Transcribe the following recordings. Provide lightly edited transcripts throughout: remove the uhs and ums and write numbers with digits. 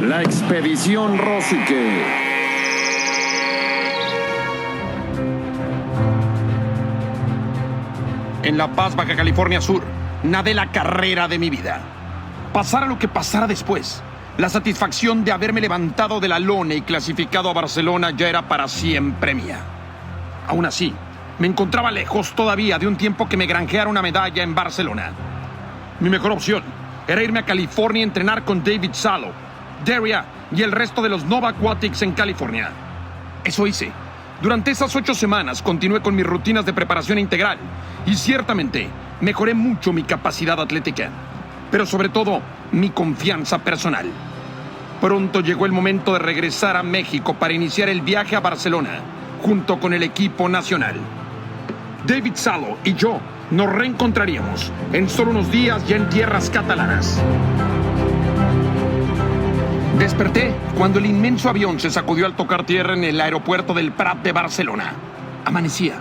La expedición Rosique. En La Paz, Baja California Sur, nadé la carrera de mi vida. Pasara lo que pasara después, la satisfacción de haberme levantado de la lona y clasificado a Barcelona ya era para siempre mía. Aún así, me encontraba lejos todavía de un tiempo que me granjeara una medalla en Barcelona. Mi mejor opción era irme a California y entrenar con David Salo, Daria y el resto de los Nova Aquatics en California. Eso hice. Durante esas 8 semanas continué con mis rutinas de preparación integral y ciertamente mejoré mucho mi capacidad atlética, pero sobre todo mi confianza personal. Pronto llegó el momento de regresar a México para iniciar el viaje a Barcelona junto con el equipo nacional. David Salo y yo nos reencontraríamos en solo unos días ya en tierras catalanas. Desperté cuando el inmenso avión se sacudió al tocar tierra en el aeropuerto del Prat de Barcelona. Amanecía.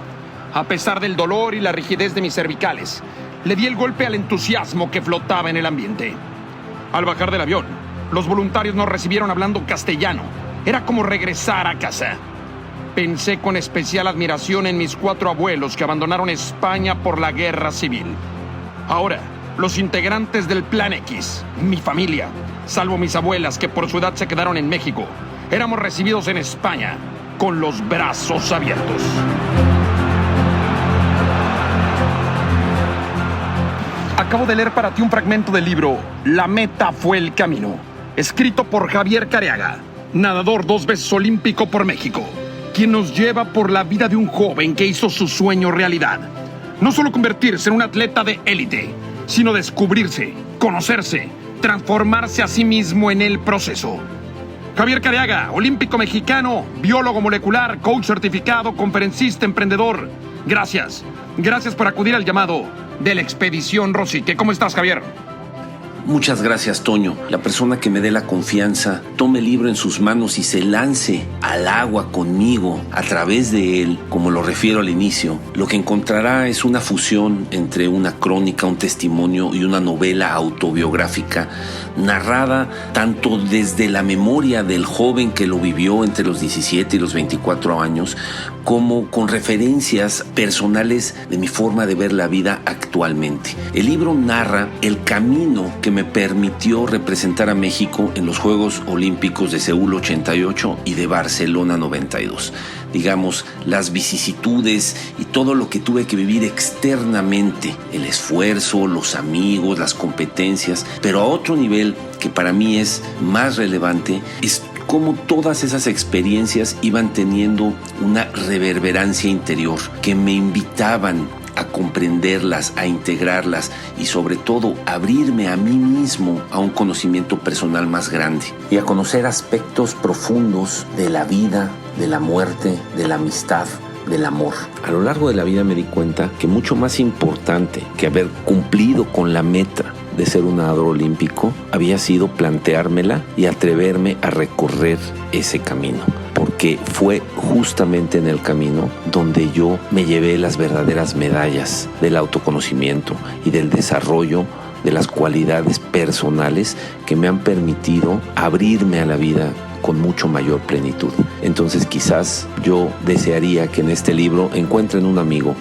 A pesar del dolor y la rigidez de mis cervicales, le di el golpe al entusiasmo que flotaba en el ambiente. Al bajar del avión, los voluntarios nos recibieron hablando castellano. Era como regresar a casa. Pensé con especial admiración en mis 4 abuelos que abandonaron España por la guerra civil. Ahora, los integrantes del Plan X, mi familia, salvo mis abuelas que por su edad se quedaron en México, éramos recibidos en España con los brazos abiertos. Acabo de leer para ti un fragmento del libro La meta fue el camino, escrito por Javier Careaga, nadador 2 veces olímpico por México, quien nos lleva por la vida de un joven que hizo su sueño realidad. No solo convertirse en un atleta de élite, sino descubrirse, conocerse, transformarse a sí mismo en el proceso. Javier Careaga, olímpico mexicano, biólogo molecular, coach certificado, conferencista, emprendedor. Gracias. Gracias por acudir al llamado de la expedición Rosique. ¿Cómo estás, Javier? Muchas gracias, Toño. La persona que me dé la confianza, tome el libro en sus manos y se lance al agua conmigo a través de él, como lo refiero al inicio, lo que encontrará es una fusión entre una crónica, un testimonio y una novela autobiográfica narrada tanto desde la memoria del joven que lo vivió entre los 17 y los 24 años, como con referencias personales de mi forma de ver la vida actualmente. El libro narra el camino que me permitió representar a México en los Juegos Olímpicos de Seúl 88 y de Barcelona 92. Digamos, las vicisitudes y todo lo que tuve que vivir externamente, el esfuerzo, los amigos, las competencias, pero a otro nivel que para mí es más relevante es cómo todas esas experiencias iban teniendo una reverberancia interior que me invitaban a comprenderlas, a integrarlas y sobre todo abrirme a mí mismo a un conocimiento personal más grande y a conocer aspectos profundos de la vida, de la muerte, de la amistad, del amor. A lo largo de la vida me di cuenta que mucho más importante que haber cumplido con la meta de ser un nadador olímpico había sido planteármela y atreverme a recorrer ese camino, porque fue justamente en el camino donde yo me llevé las verdaderas medallas del autoconocimiento y del desarrollo de las cualidades personales que me han permitido abrirme a la vida con mucho mayor plenitud. Entonces quizás yo desearía que en este libro encuentren un amigo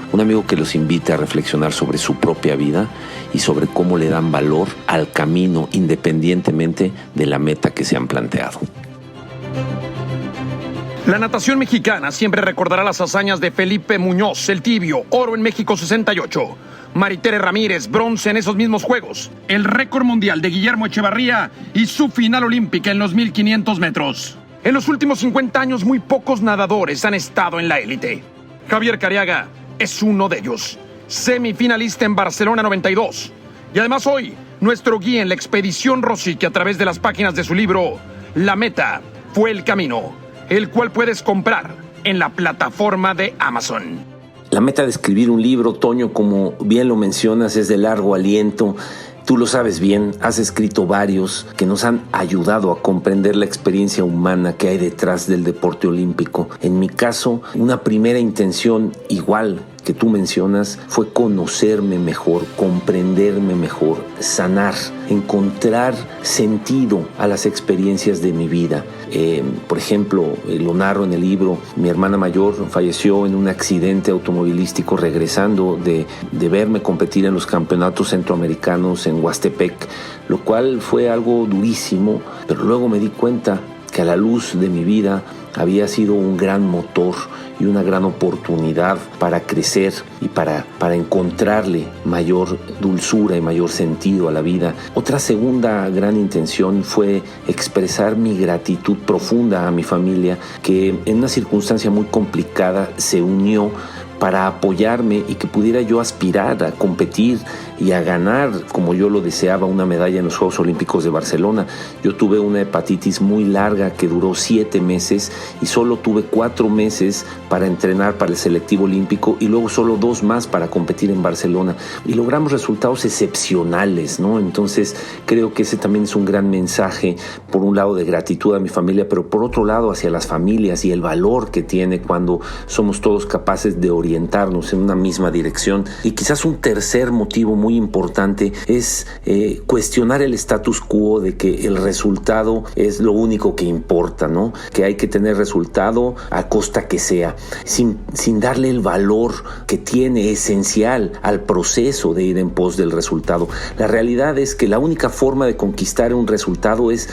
que los invite a reflexionar sobre su propia vida y sobre cómo le dan valor al camino independientemente de la meta que se han planteado. La natación mexicana siempre recordará las hazañas de Felipe Muñoz, el Tibio, oro en México 68. Maritere Ramírez, bronce en esos mismos Juegos. El récord mundial de Guillermo Echevarría y su final olímpica en los 1500 metros. En los últimos 50 años, muy pocos nadadores han estado en la élite. Javier Careaga es uno de ellos. Semifinalista en Barcelona 92. Y además hoy, nuestro guía en la expedición Rosique a través de las páginas de su libro La meta fue el camino, el cual puedes comprar en la plataforma de Amazon. La meta de escribir un libro, Toño, como bien lo mencionas, es de largo aliento. Tú lo sabes bien, has escrito varios que nos han ayudado a comprender la experiencia humana que hay detrás del deporte olímpico. En mi caso, una primera intención igual que tú mencionas fue conocerme mejor, comprenderme mejor, sanar, encontrar sentido a las experiencias de mi vida. Por ejemplo, lo narro en el libro, mi hermana mayor falleció en un accidente automovilístico regresando de verme competir en los campeonatos centroamericanos en Huastepec, lo cual fue algo durísimo, pero luego me di cuenta que a la luz de mi vida había sido un gran motor y una gran oportunidad para crecer y para encontrarle mayor dulzura y mayor sentido a la vida. Otra segunda gran intención fue expresar mi gratitud profunda a mi familia, que en una circunstancia muy complicada se unió para apoyarme y que pudiera yo aspirar a competir y a ganar, como yo lo deseaba, una medalla en los Juegos Olímpicos de Barcelona. Yo tuve una hepatitis muy larga que duró 7 meses y solo tuve 4 meses para entrenar para el selectivo olímpico y luego solo 2 más para competir en Barcelona. Y logramos resultados excepcionales, ¿no? Entonces creo que ese también es un gran mensaje, por un lado de gratitud a mi familia, pero por otro lado hacia las familias y el valor que tiene cuando somos todos capaces de orientarnos en una misma dirección. Y quizás un tercer motivo muy importante es cuestionar el status quo de que el resultado es lo único que importa, ¿no? Que hay que tener resultado a costa que sea, sin darle el valor que tiene esencial al proceso de ir en pos del resultado. La realidad es que la única forma de conquistar un resultado es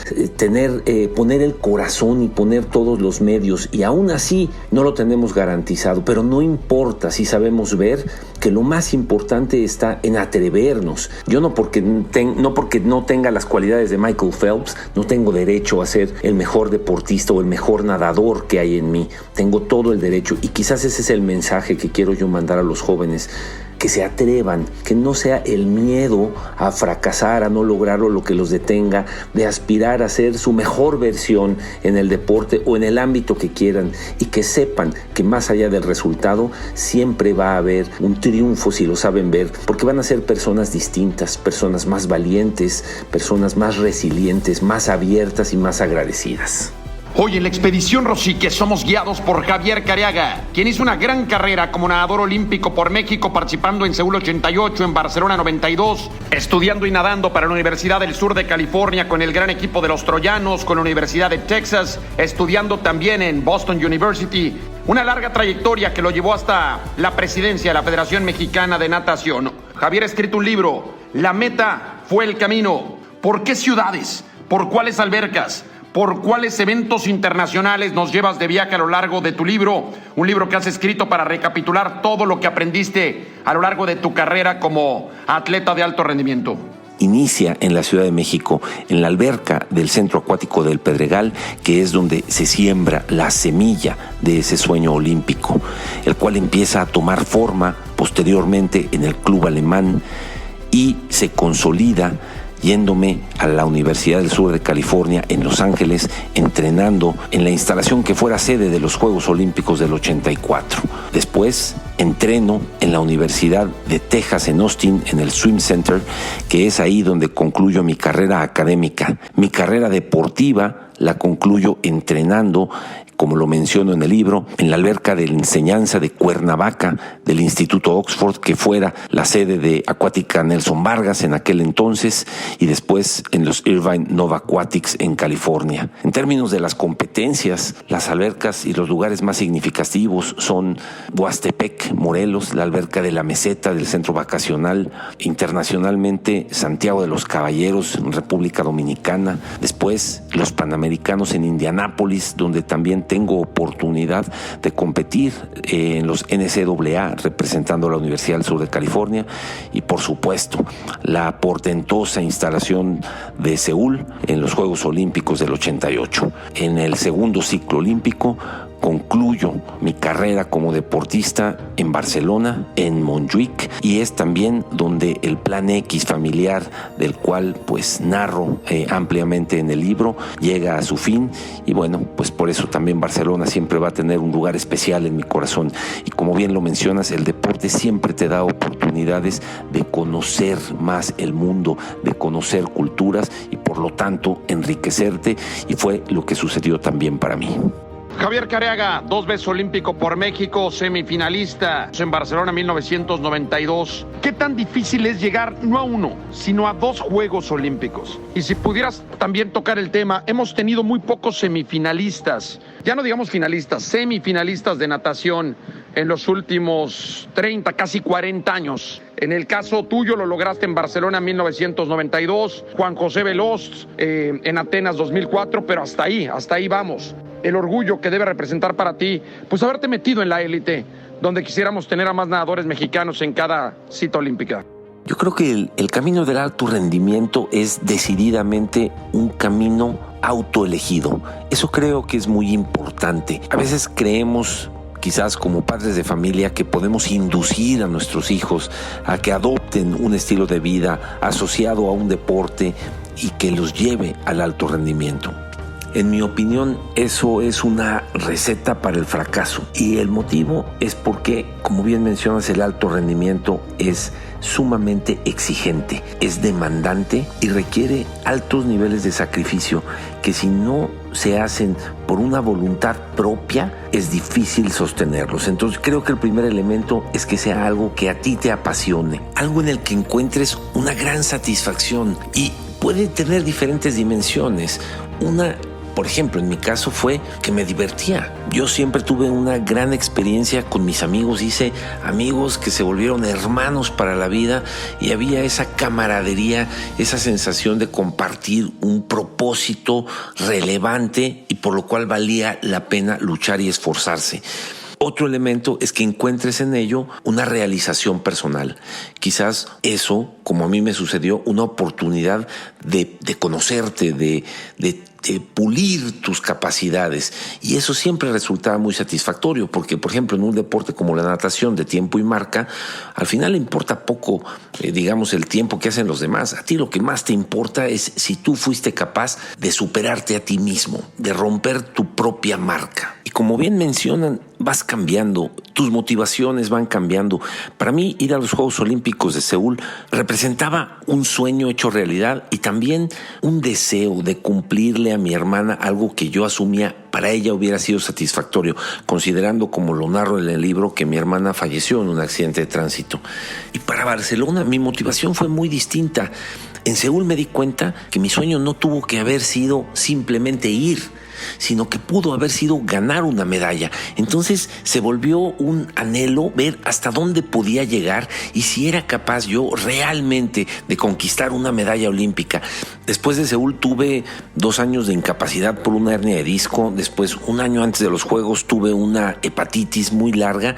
poner el corazón y poner todos los medios, y aún así no lo tenemos garantizado, pero no importa si sabemos ver que lo más importante está en atrevernos. Yo no porque no tenga las cualidades de Michael Phelps, no tengo derecho a ser el mejor deportista o el mejor nadador que hay en mí. Tengo todo el derecho, y quizás ese es el mensaje que quiero yo mandar a los jóvenes. Que se atrevan, que no sea el miedo a fracasar, a no lograrlo lo que los detenga, de aspirar a ser su mejor versión en el deporte o en el ámbito que quieran, y que sepan que más allá del resultado siempre va a haber un triunfo si lo saben ver, porque van a ser personas distintas, personas más valientes, personas más resilientes, más abiertas y más agradecidas. Hoy en la Expedición Rosique somos guiados por Javier Careaga, quien hizo una gran carrera como nadador olímpico por México, participando en Seúl 88, en Barcelona 92, estudiando y nadando para la Universidad del Sur de California con el gran equipo de los Troyanos, con la Universidad de Texas, estudiando también en Boston University. Una larga trayectoria que lo llevó hasta la presidencia de la Federación Mexicana de Natación. Javier ha escrito un libro, La meta fue el camino. ¿Por qué ciudades? ¿Por cuáles albercas? ¿Por cuáles eventos internacionales nos llevas de viaje a lo largo de tu libro? Un libro que has escrito para recapitular todo lo que aprendiste a lo largo de tu carrera como atleta de alto rendimiento. Inicia en la Ciudad de México, en la alberca del Centro Acuático del Pedregal, que es donde se siembra la semilla de ese sueño olímpico, el cual empieza a tomar forma posteriormente en el Club Alemán y se consolida yéndome a la Universidad del Sur de California en Los Ángeles, entrenando en la instalación que fuera sede de los Juegos Olímpicos del 84. Después entreno en la Universidad de Texas en Austin, en el Swim Center, que es ahí donde concluyo mi carrera académica. Mi carrera deportiva la concluyo entrenando, como lo menciono en el libro, en la alberca de la enseñanza de Cuernavaca del Instituto Oxford, que fuera la sede de Acuática Nelson Vargas en aquel entonces, y después en los Irvine Nova Aquatics en California. En términos de las competencias, las albercas y los lugares más significativos son Huastepec, Morelos, la alberca de la Meseta del Centro Vacacional, internacionalmente Santiago de los Caballeros en República Dominicana, después los Panamericanos en Indianápolis, donde también tengo oportunidad de competir en los NCAA representando a la Universidad del Sur de California, y por supuesto la portentosa instalación de Seúl en los Juegos Olímpicos del 88. En el segundo ciclo olímpico concluyo mi carrera como deportista en Barcelona, en Montjuic, y es también donde el plan X familiar, del cual pues narro ampliamente en el libro, llega a su fin. Y bueno, pues por eso también Barcelona siempre va a tener un lugar especial en mi corazón. Y como bien lo mencionas, el deporte siempre te da oportunidades de conocer más el mundo, de conocer culturas y por lo tanto enriquecerte, y fue lo que sucedió también para mí. Javier Careaga, 2 veces olímpico por México, semifinalista en Barcelona 1992. ¿Qué tan difícil es llegar no a 1, sino a 2 Juegos Olímpicos? Y si pudieras también tocar el tema, hemos tenido muy pocos semifinalistas, ya no digamos finalistas, semifinalistas de natación en los últimos 30, casi 40 años. En el caso tuyo lo lograste en Barcelona 1992, Juan José Veloz en Atenas 2004, pero hasta ahí vamos. El orgullo que debe representar para ti, pues haberte metido en la élite, donde quisiéramos tener a más nadadores mexicanos en cada cita olímpica. Yo creo que el camino del alto rendimiento es decididamente un camino autoelegido. Eso creo que es muy importante. A veces creemos, quizás como padres de familia, que podemos inducir a nuestros hijos a que adopten un estilo de vida asociado a un deporte y que los lleve al alto rendimiento. En mi opinión, eso es una receta para el fracaso. Y el motivo es porque, como bien mencionas, el alto rendimiento es sumamente exigente, es demandante y requiere altos niveles de sacrificio que, si no se hacen por una voluntad propia, es difícil sostenerlos. Entonces creo que el primer elemento es que sea algo que a ti te apasione, algo en el que encuentres una gran satisfacción, y puede tener diferentes dimensiones. Una, por ejemplo, en mi caso fue que me divertía. Yo siempre tuve una gran experiencia con mis amigos. Hice amigos que se volvieron hermanos para la vida, y había esa camaradería, esa sensación de compartir un propósito relevante y por lo cual valía la pena luchar y esforzarse. Otro elemento es que encuentres en ello una realización personal. Quizás eso, como a mí me sucedió, una oportunidad de conocerte, de pulir tus capacidades, y eso siempre resultaba muy satisfactorio, porque, por ejemplo, en un deporte como la natación de tiempo y marca, al final le importa poco, digamos, el tiempo que hacen los demás. A ti lo que más te importa es si tú fuiste capaz de superarte a ti mismo, de romper tu propia marca. Y como bien mencionan, vas cambiando, tus motivaciones van cambiando. Para mí, ir a los Juegos Olímpicos de Seúl representaba un sueño hecho realidad, y también un deseo de cumplirle a mi hermana algo que yo asumía para ella hubiera sido satisfactorio, considerando, como lo narro en el libro, que mi hermana falleció en un accidente de tránsito. Y para Barcelona mi motivación fue muy distinta. En Seúl me di cuenta que mi sueño no tuvo que haber sido simplemente ir, sino que pudo haber sido ganar una medalla. Entonces se volvió un anhelo ver hasta dónde podía llegar y si era capaz yo realmente de conquistar una medalla olímpica. Después de Seúl tuve 2 años de incapacidad por una hernia de disco. Después, 1 año antes de los Juegos, tuve una hepatitis muy larga,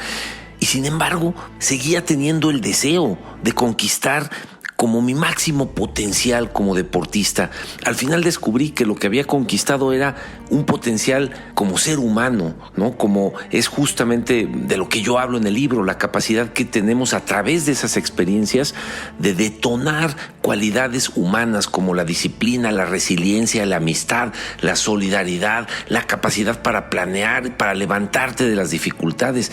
y sin embargo seguía teniendo el deseo de conquistar como mi máximo potencial como deportista. Al final descubrí que lo que había conquistado era un potencial como ser humano, ¿no? Como es justamente de lo que yo hablo en el libro, la capacidad que tenemos a través de esas experiencias de detonar cualidades humanas como la disciplina, la resiliencia, la amistad, la solidaridad, la capacidad para planear, para levantarte de las dificultades.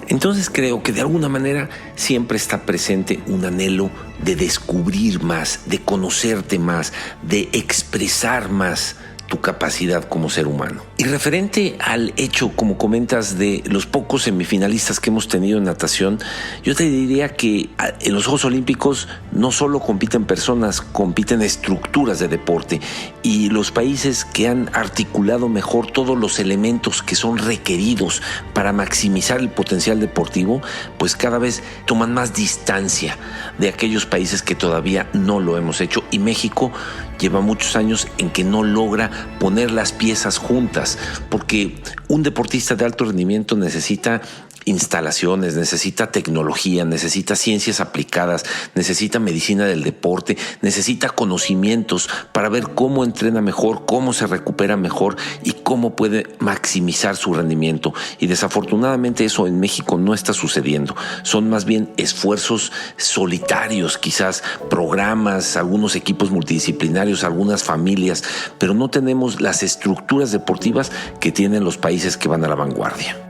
Entonces creo que de alguna manera siempre está presente un anhelo de descubrir más, de conocerte más, de expresar más tu capacidad como ser humano. Y referente al hecho, como comentas, de los pocos semifinalistas que hemos tenido en natación, yo te diría que en los Juegos Olímpicos no solo compiten personas, compiten estructuras de deporte, y los países que han articulado mejor todos los elementos que son requeridos para maximizar el potencial deportivo, pues cada vez toman más distancia de aquellos países que todavía no lo hemos hecho, y México lleva muchos años en que no logra poner las piezas juntas, porque un deportista de alto rendimiento necesita instalaciones, necesita tecnología, necesita ciencias aplicadas, necesita medicina del deporte, necesita conocimientos para ver cómo entrena mejor, cómo se recupera mejor y cómo puede maximizar su rendimiento. Y desafortunadamente eso en México no está sucediendo. Son más bien esfuerzos solitarios, quizás programas, algunos equipos multidisciplinarios, algunas familias, pero no tenemos las estructuras deportivas que tienen los países que van a la vanguardia.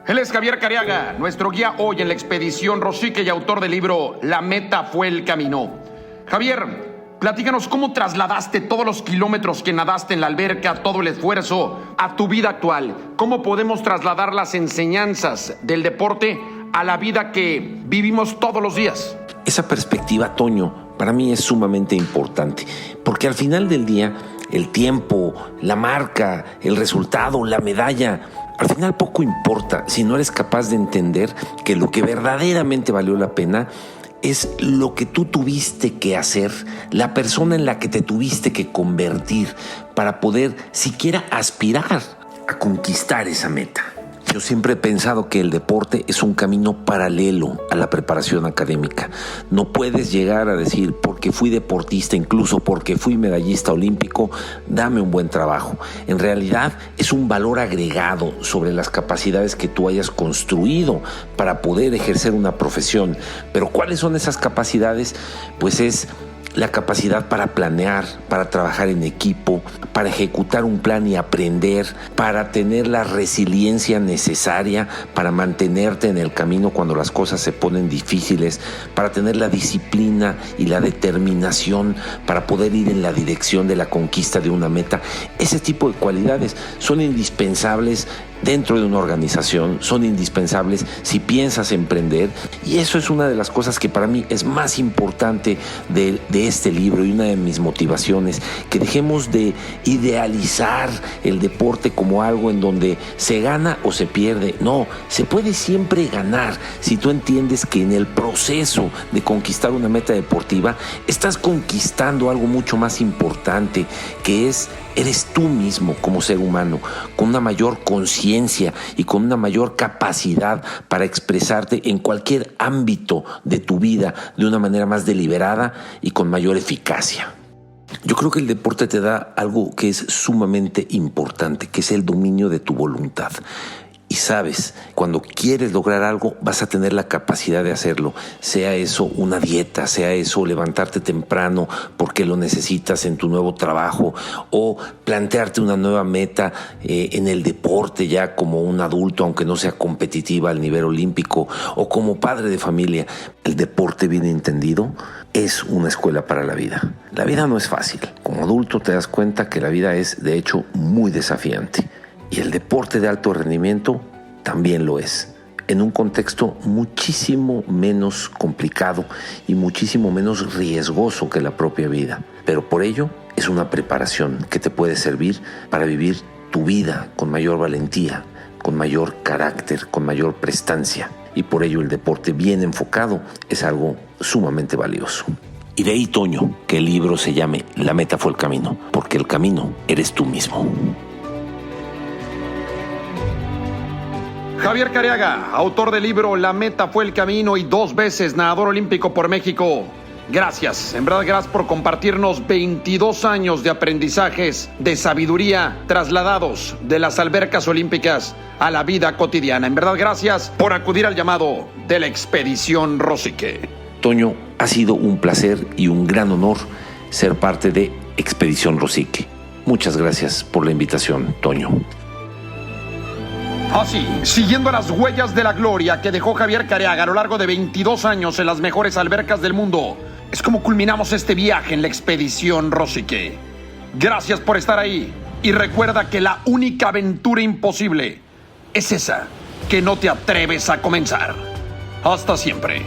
Él es Javier Careaga, nuestro guía hoy en la expedición Rosique y autor del libro La meta fue el camino. Javier, Platícanos cómo trasladaste todos los kilómetros que nadaste en la alberca, todo el esfuerzo, a tu vida actual. ¿Cómo podemos trasladar las enseñanzas del deporte a la vida que vivimos todos los días? Esa perspectiva, Toño, para mí es sumamente importante, porque al final del día, el tiempo, la marca, el resultado, la medalla, al final poco importa si no eres capaz de entender que lo que verdaderamente valió la pena es lo que tú tuviste que hacer, la persona en la que te tuviste que convertir para poder siquiera aspirar a conquistar esa meta. Yo siempre he pensado que el deporte es un camino paralelo a la preparación académica. No puedes llegar a decir, porque fui deportista, incluso porque fui medallista olímpico, dame un buen trabajo. En realidad es un valor agregado sobre las capacidades que tú hayas construido para poder ejercer una profesión. Pero ¿cuáles son esas capacidades? Pues es la capacidad para planear, para trabajar en equipo, para ejecutar un plan y aprender, para tener la resiliencia necesaria para mantenerte en el camino cuando las cosas se ponen difíciles, para tener la disciplina y la determinación para poder ir en la dirección de la conquista de una meta. Ese tipo de cualidades son indispensables dentro de una organización, son indispensables si piensas emprender, y eso es una de las cosas que para mí es más importante de este libro y una de mis motivaciones, que dejemos de idealizar el deporte como algo en donde se gana o se pierde. No, se puede siempre ganar si tú entiendes que en el proceso de conquistar una meta deportiva estás conquistando algo mucho más importante, que eres tú mismo como ser humano, con una mayor conciencia y con una mayor capacidad para expresarte en cualquier ámbito de tu vida de una manera más deliberada y con mayor eficacia. Yo creo que el deporte te da algo que es sumamente importante, que es el dominio de tu voluntad. Y sabes, cuando quieres lograr algo, vas a tener la capacidad de hacerlo. Sea eso una dieta, sea eso levantarte temprano porque lo necesitas en tu nuevo trabajo, o plantearte una nueva meta en el deporte ya como un adulto, aunque no sea competitiva al nivel olímpico, o como padre de familia. El deporte, bien entendido, es una escuela para la vida. La vida no es fácil. Como adulto te das cuenta que la vida es, de hecho, muy desafiante. Y el deporte de alto rendimiento también lo es, en un contexto muchísimo menos complicado y muchísimo menos riesgoso que la propia vida. Pero por ello es una preparación que te puede servir para vivir tu vida con mayor valentía, con mayor carácter, con mayor prestancia. Y por ello el deporte bien enfocado es algo sumamente valioso. Y de ahí, Toño, que el libro se llame La meta fue el camino, porque el camino eres tú mismo. Javier Careaga, autor del libro La meta fue el camino y 2 veces nadador olímpico por México. Gracias, en verdad gracias por compartirnos 22 años de aprendizajes, de sabiduría trasladados de las albercas olímpicas a la vida cotidiana. En verdad gracias por acudir al llamado de la Expedición Rosique. Toño, ha sido un placer y un gran honor ser parte de Expedición Rosique. Muchas gracias por la invitación, Toño. Así, siguiendo las huellas de la gloria que dejó Javier Careaga a lo largo de 22 años en las mejores albercas del mundo, es como culminamos este viaje en la Expedición Rosique. Gracias por estar ahí y recuerda que la única aventura imposible es esa que no te atreves a comenzar. Hasta siempre.